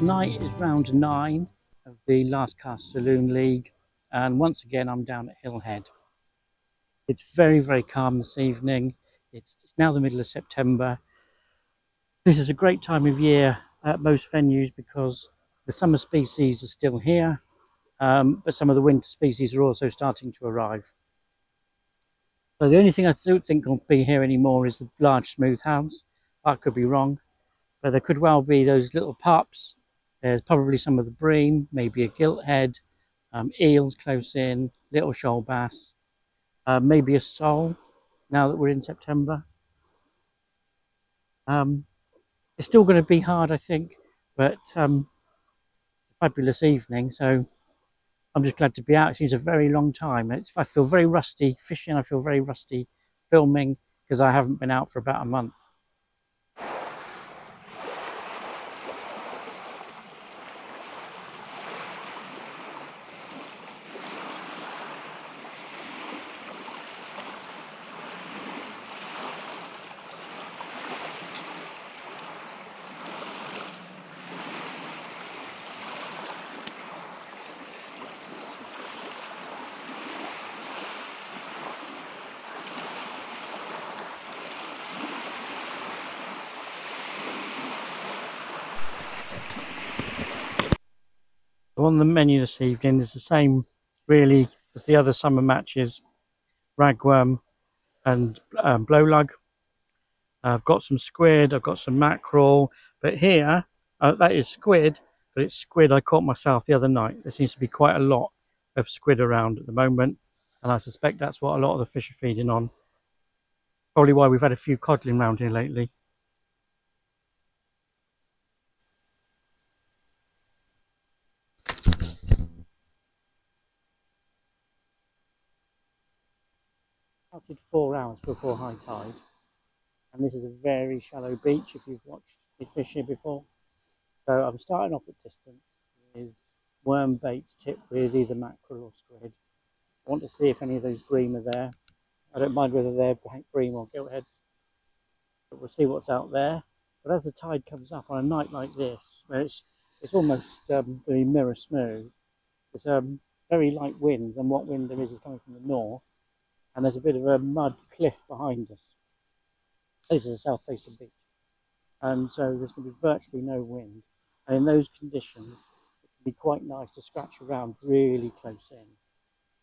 tonight is round 9 of the last cast Saloon League, and once again I'm down at Hillhead. It's very calm this evening. It's now the middle of September. This is a great time of year at most venues because the summer species are still here, but some of the winter species are also starting to arrive. So the only thing I don't think will be here anymore is the large smooth hounds. I could be wrong, but there could well be those little pups. There's probably some of the bream, maybe a gilthead, eels close in, little shoal bass, maybe a sole now that we're in September. It's still going to be hard, I think, but it's a fabulous evening, so I'm just glad to be out. It seems a very long time. I feel very rusty fishing, I feel very rusty filming because I haven't been out for about a month. So on the menu this evening is the same really as the other summer matches, ragworm and blowlug. I've got some squid, I've got some mackerel, but here that is squid, but it's squid I caught myself the other night. There seems to be quite a lot of squid around at the moment, and I suspect that's what a lot of the fish are feeding on. Probably why we've had a few codling around here lately. Started 4 hours before high tide, and this is a very shallow beach if you've watched me fish here before. So I'm starting off at distance with worm baits tipped with either mackerel or squid. I want to see if any of those bream are there. I don't mind whether they're bream or giltheads, but we'll see what's out there. But as the tide comes up on a night like this, where it's almost very mirror smooth, there's very light winds, and what wind there is coming from the north, and there's a bit of a mud cliff behind us. This is a south facing beach, and so there's going to be virtually no wind, and in those conditions it can be quite nice to scratch around really close in.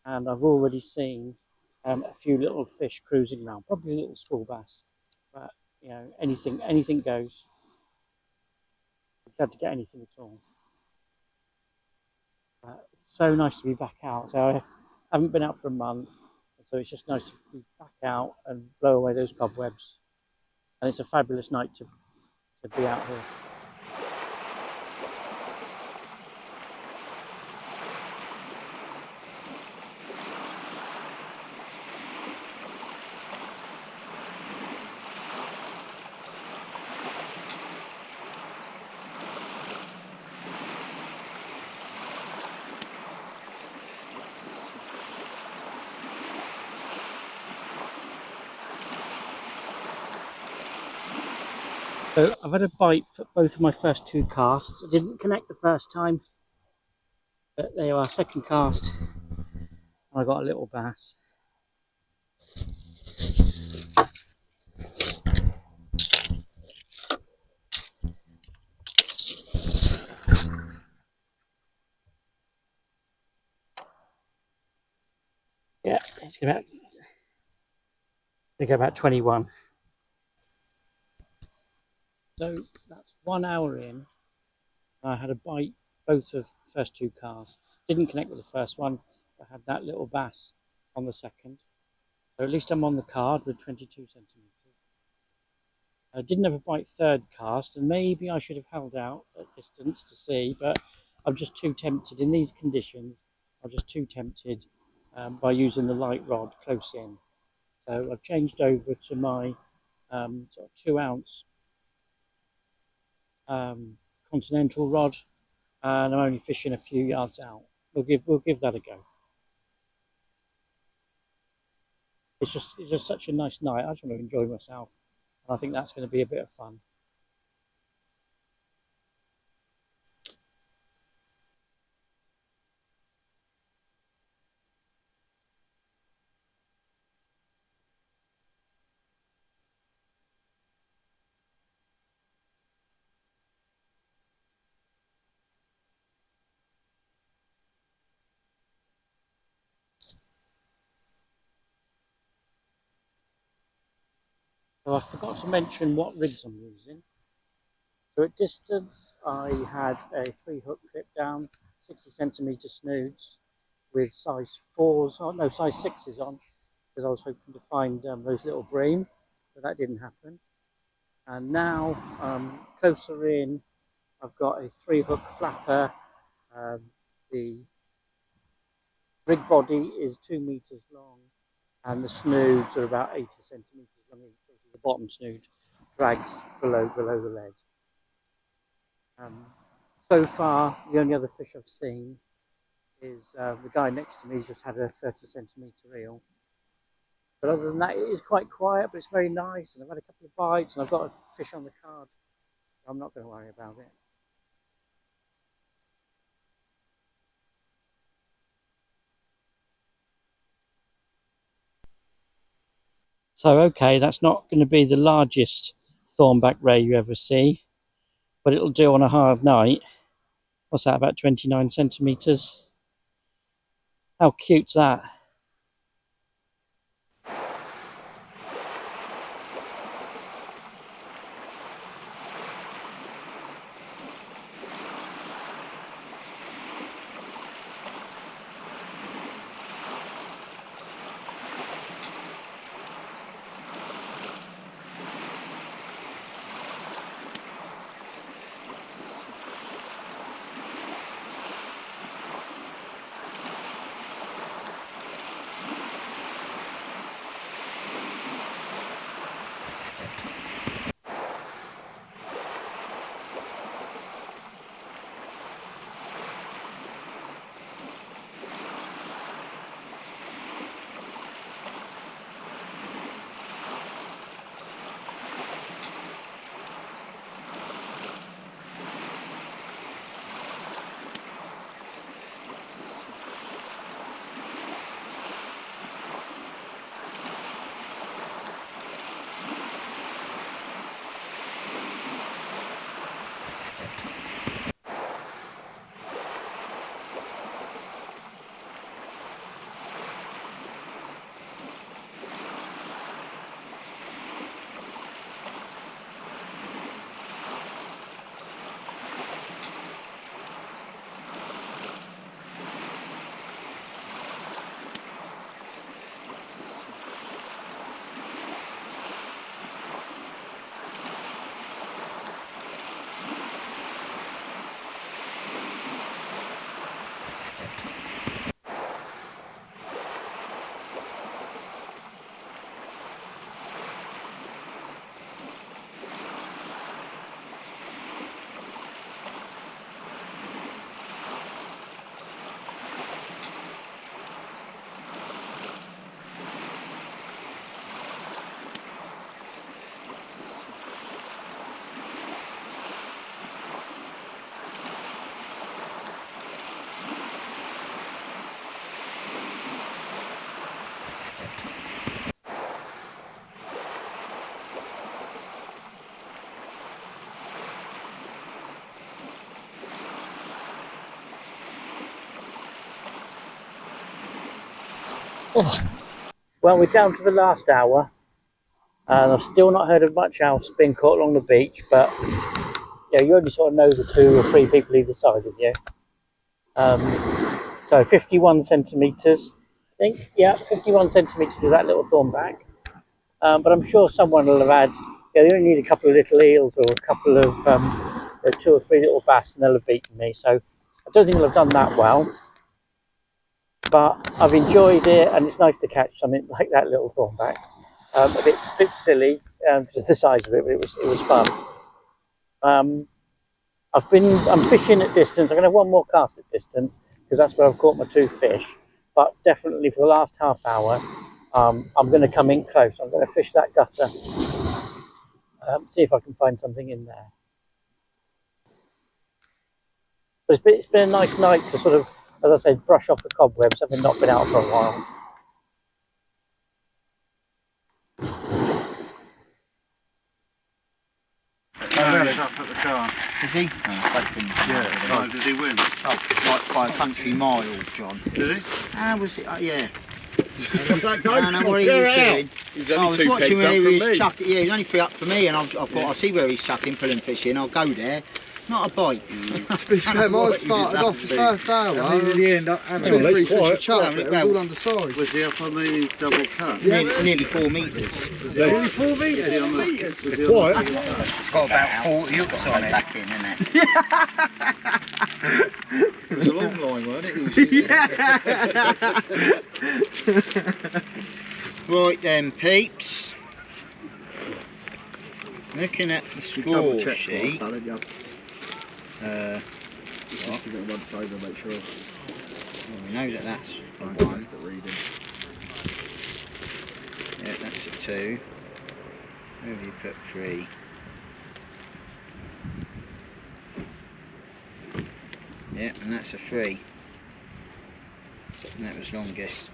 And I've already seen a few little fish cruising around, probably little small bass, but you know, anything goes. I'm glad to get anything at all. It's so nice to be back out. So I haven't been out for a month, so it's just nice to be back out and blow away those cobwebs. And it's a fabulous night to be out here. So I've had a bite for both of my first 2 casts. I didn't connect the first time, but there you are, second cast, and I got a little bass. Yeah, I think about 21. So that's 1 hour in. I had a bite both of the first 2 casts. Didn't connect with the first one, but had that little bass on the second. So at least I'm on the card with 22 centimetres. I didn't have a bite third cast, and maybe I should have held out at distance to see, but I'm just too tempted in these conditions. I'm just too tempted by using the light rod close in. So I've changed over to my sort of 2-ounce continental rod, and I'm only fishing a few yards out. We'll give that a go. It's just such a nice night. I just want to enjoy myself, and I think that's going to be a bit of fun. So I forgot to mention what rigs I'm using. So at distance, I had a 3-hook clip down, 60cm snoods with size 4s, oh no, size 6s on, because I was hoping to find those little bream, but that didn't happen. And now, closer in, I've got a 3-hook flapper. The rig body is 2 meters long, and the snoods are about 80cm long. The bottom snood drags below the lead. So far, the only other fish I've seen is the guy next to me has just had a 30cm eel. But other than that, it is quite quiet, but it's very nice. And I've had a couple of bites, and I've got a fish on the card, so I'm not going to worry about it. So, okay, that's not going to be the largest thornback ray you ever see, but it'll do on a hard night. What's that, about 29cm? How cute's that? Well, we're down to the last hour, and I've still not heard of much else being caught along the beach, but yeah, you only sort of know the 2 or 3 people either side of you. So 51cm, I think, yeah, 51cm with that little thornback. But I'm sure someone will have had, yeah, they only need a couple of little eels or a couple of 2 or 3 little bass, and they'll have beaten me. So I don't think I'll have done that well. But I've enjoyed it, and it's nice to catch something like that little thornback. A bit silly, just the size of it, but it was fun. I'm fishing at distance. I'm going to have one more cast at distance because that's where I've caught my 2 fish. But definitely for the last half hour, I'm going to come in close. I'm going to fish that gutter, see if I can find something in there. But it's been a nice night to sort of, as I said, brush off the cobwebs, having not been out for a while. He's up at the car. Is he? Yeah. Did he win? Oh, like by a country mile, John. Did he? How was it? Yeah. That guy, I know what he was doing. He's I only was 2 watching pegs up where from he was me. chucking. Yeah, he's only 3 up for me, and I thought I'll see where he's chucking, pulling fish in. I'll go there. Not a bite. To be fair, mine started off the first hour. And then in the end, 2-3 fish a chub, but it was well, all undersized. was he up on the double cut? Nearly 4 metres. Only 4 metres. Was he on the, 4 metres. was he on the double cut? It's got about 40 hooks on it. Back in, isn't it? It was a long line, weren't it? Right then, peeps. Looking at the score sheet. Just to get once over, make sure. Well, we know that that's a 1. That's the reading. Yeah, that's a 2. Where have you put 3? Yeah, and that's a 3. And that was longest.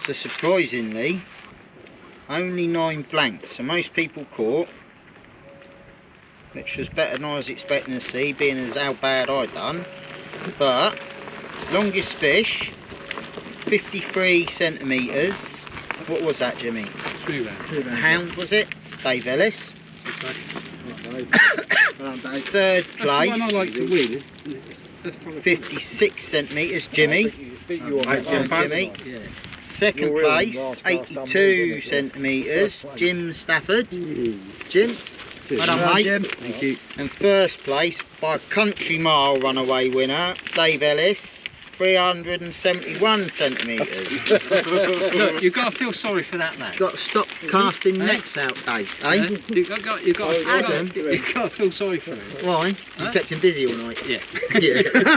So surprisingly, only 9 blanks. So most people caught, which was better than I was expecting to see, being as how bad I done. But longest fish, 53 centimetres. What was that, Jimmy? A hound, was it? Dave Ellis. Third place, That's the one I like to win. 56 centimetres, Jimmy. Jimmy. Second place, 82 centimetres, Jim Stafford. Jim, well done, mate. Thank you. And first place, by a country mile runaway winner, Dave Ellis, 371 centimetres. Look, you've got to feel sorry for that man. Got to stop casting nets out, Dave, eh? You've got to feel sorry for him. Why? You kept him busy all night. Yeah. Yeah.